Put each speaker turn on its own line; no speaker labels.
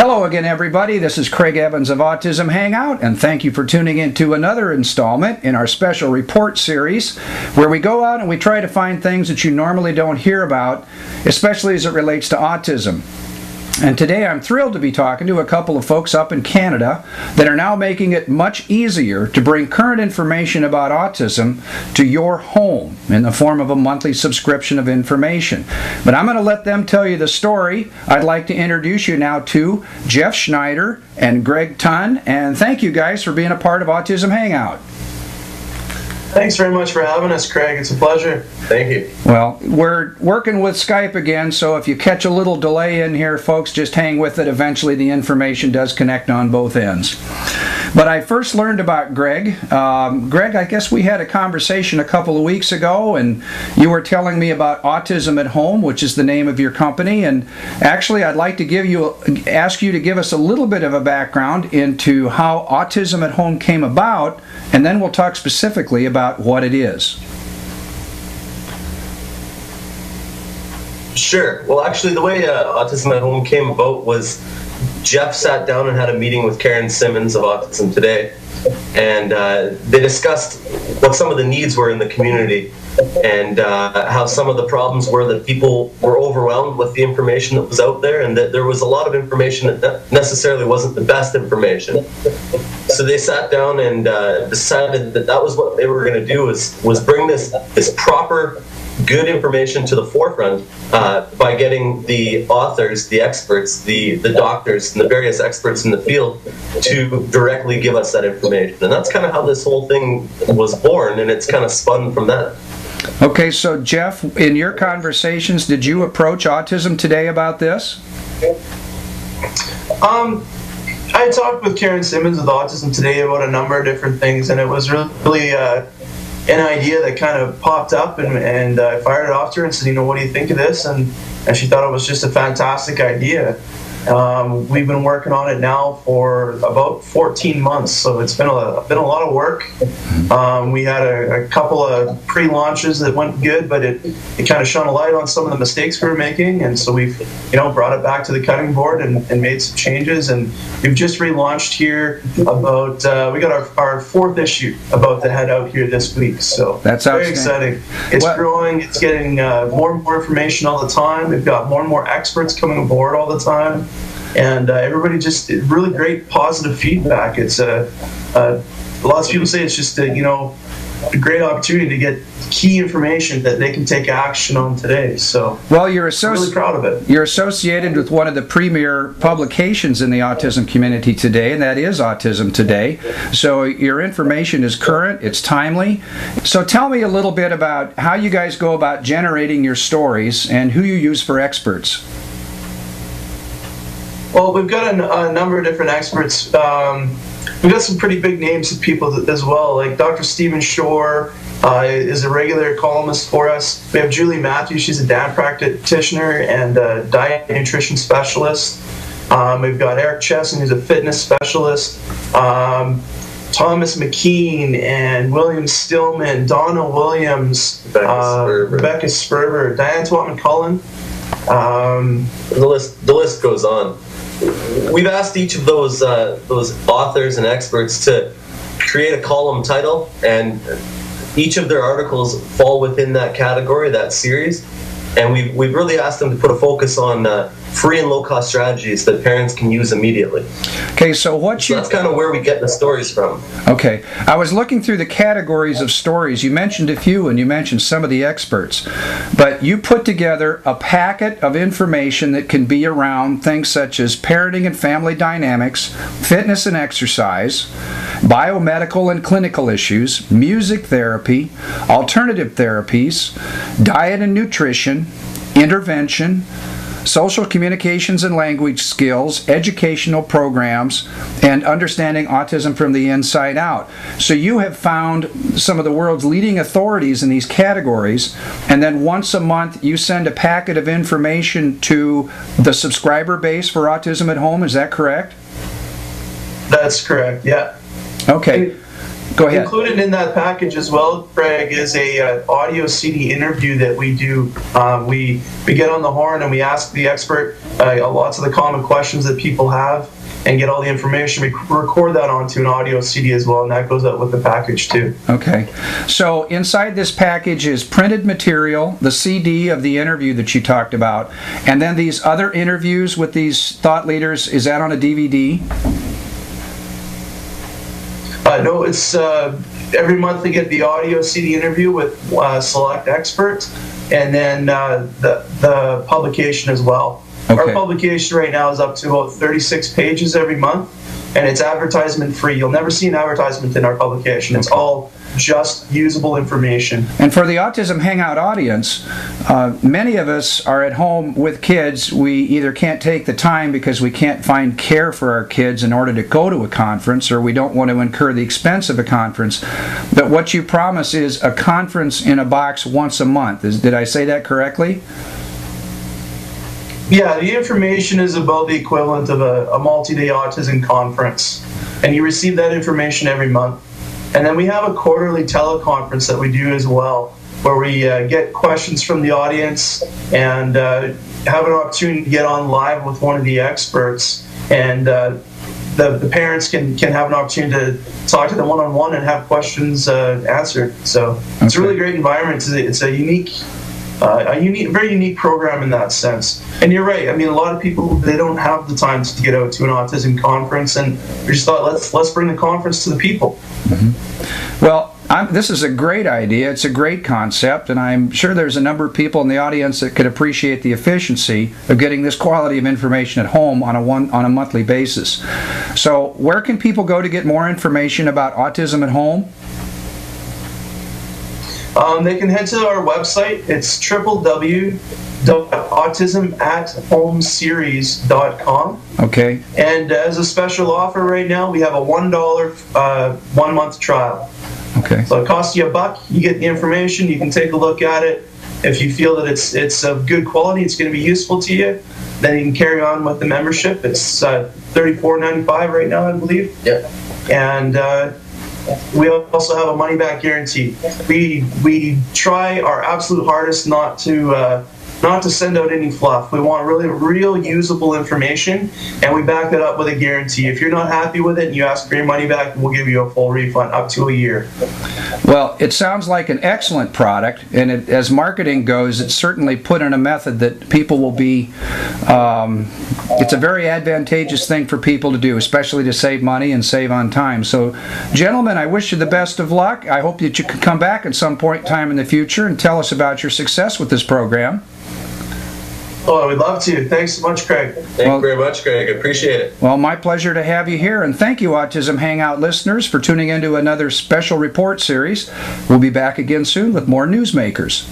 Hello again, everybody. This is Craig Evans of Autism Hangout, and thank you for tuning in to another installment in our special report series where we go out and we try to find things that you normally don't hear about, especially as it relates to autism. And today I'm thrilled to be talking to a couple of folks up in Canada that are now making it much easier to bring current information about autism to your home in the form of a monthly subscription of information. But I'm going to let them tell you the story. I'd like to introduce you now to Jeff Schneider and Greg Tunn, and thank you guys for being a part of Autism Hangout.
Thanks very much for having us, Craig. It's a pleasure.
Thank you.
Well, we're working with Skype again, so if you catch a little delay in here, folks, just hang with it. Eventually the information does connect on both ends. But I first learned about Greg. Greg, I guess we had a conversation a couple of weeks ago, and you were telling me about Autism at Home, which is the name of your company. And actually, I'd like to ask you to give us a little bit of a background into how Autism at Home came about, and then we'll talk specifically about what it is.
Sure. Well, actually, the way Autism at Home came about was Jeff sat down and had a meeting with Karen Simmons of Autism Today, and they discussed what some of the needs were in the community and how some of the problems were that people were overwhelmed with the information that was out there, and that there was a lot of information that necessarily wasn't the best information. So they sat down and decided that that was what they were going to do, was bring this proper, good information to the forefront by getting the authors, the experts, the doctors, and the various experts in the field to directly give us that information. And that's kind of how this whole thing was born, and it's kind of spun from that.
Okay, so Jeff, in your conversations, did you approach Autism Today about this?
I talked with Karen Simmons with Autism Today about a number of different things, and it was really an idea that kind of popped up, and I fired it off to her and said, what do you think of this? And she thought it was just a fantastic idea. We've been working on it now for about 14 months, so it's been a lot of work. We had a couple of pre-launches that went good, but it kind of shone a light on some of the mistakes we were making, and so we've brought it back to the cutting board and made some changes, and we've just relaunched here about we got our fourth issue about to head out here this week, so
that's
very exciting. It's growing, it's getting more and more information all the time. We've got more and more experts coming aboard all the time. And everybody just really great positive feedback. It's lots of people say it's just a great opportunity to get key information that they can take action on today. So, well, I'm really proud of it.
You're associated with one of the premier publications in the autism community today, and that is Autism Today. So your information is current, it's timely. So tell me a little bit about how you guys go about generating your stories and who you use for experts.
Well, we've got a number of different experts. We've got some pretty big names of people as well, like Dr. Stephen Shore is a regular columnist for us. We have Julie Matthews, she's a dad practitioner and a diet and nutrition specialist. We've got Eric Chesson, who's a fitness specialist. Thomas McKean and William Stillman, Donna Williams, Rebecca Sperber, Diane Twatman-Cullen.
The list goes on. We've asked each of those authors and experts to create a column title, and each of their articles fall within that category, that series. And we've really asked them to put a focus on free and low-cost strategies that parents can use immediately.
Okay, so
that's kind of where we get the stories from.
Okay, I was looking through the categories of stories. You mentioned a few, and you mentioned some of the experts. But you put together a packet of information that can be around things such as parenting and family dynamics, fitness and exercise, biomedical and clinical issues, music therapy, alternative therapies, diet and nutrition, intervention, social communications and language skills, educational programs, and understanding autism from the inside out. So you have found some of the world's leading authorities in these categories, and then once a month you send a packet of information to the subscriber base for Autism at Home. Is that correct?
That's correct, yeah.
Okay. Go ahead.
Included in that package as well, Craig, is a audio CD interview that we do. We get on the horn and we ask the expert lots of the common questions that people have and get all the information. We record that onto an audio CD as well, and that goes out with the package too.
Okay. So inside this package is printed material, the CD of the interview that you talked about, and then these other interviews with these thought leaders, is that on a DVD?
No, it's every month they get the audio CD interview with select experts, and then the publication as well. Okay. Our publication right now is up to about 36 pages every month, and it's advertisement free. You'll never see an advertisement in our publication. It's all just usable information.
And for the Autism Hangout audience, many of us are at home with kids. We either can't take the time because we can't find care for our kids in order to go to a conference, or we don't want to incur the expense of a conference. But what you promise is a conference in a box once a month. Did I say that correctly?
Yeah, the information is about the equivalent of a multi-day autism conference, and you receive that information every month. And then we have a quarterly teleconference that we do as well, where we get questions from the audience and have an opportunity to get on live with one of the experts, and the parents can have an opportunity to talk to them one-on-one and have questions answered. So it's a really great environment. It's a very unique program in that sense. And you're right. I mean, a lot of people, they don't have the time to get out to an autism conference, and we just thought, let's bring the conference to the people.
Mm-hmm. Well, this is a great idea. It's a great concept, and I'm sure there's a number of people in the audience that could appreciate the efficiency of getting this quality of information at home on a monthly basis. So, where can people go to get more information about autism at home?
They can head to our website. It's www.autismatathomeseries.com.
Okay.
And as a special offer right now, we have a $1 1-month trial.
Okay.
So it costs you $1. You get the information. You can take a look at it. If you feel that it's of good quality, it's going to be useful to you, then you can carry on with the membership. It's $34.95 right now, I believe.
Yeah.
And we also have a money-back guarantee. We try our absolute hardest not to send out any fluff. We want really real usable information, and we back that up with a guarantee. If you're not happy with it and you ask for your money back, we'll give you a full refund up to a year.
Well, it sounds like an excellent product, and as marketing goes, it's certainly put in a method that people will be, it's a very advantageous thing for people to do, especially to save money and save on time. So, gentlemen, I wish you the best of luck. I hope that you can come back at some point in time in the future and tell us about your success with this program.
Oh, we'd love to. Thanks so much, Craig.
Thank you very much, Craig. I appreciate it.
Well, my pleasure to have you here, and thank you, Autism Hangout listeners, for tuning into another special report series. We'll be back again soon with more newsmakers.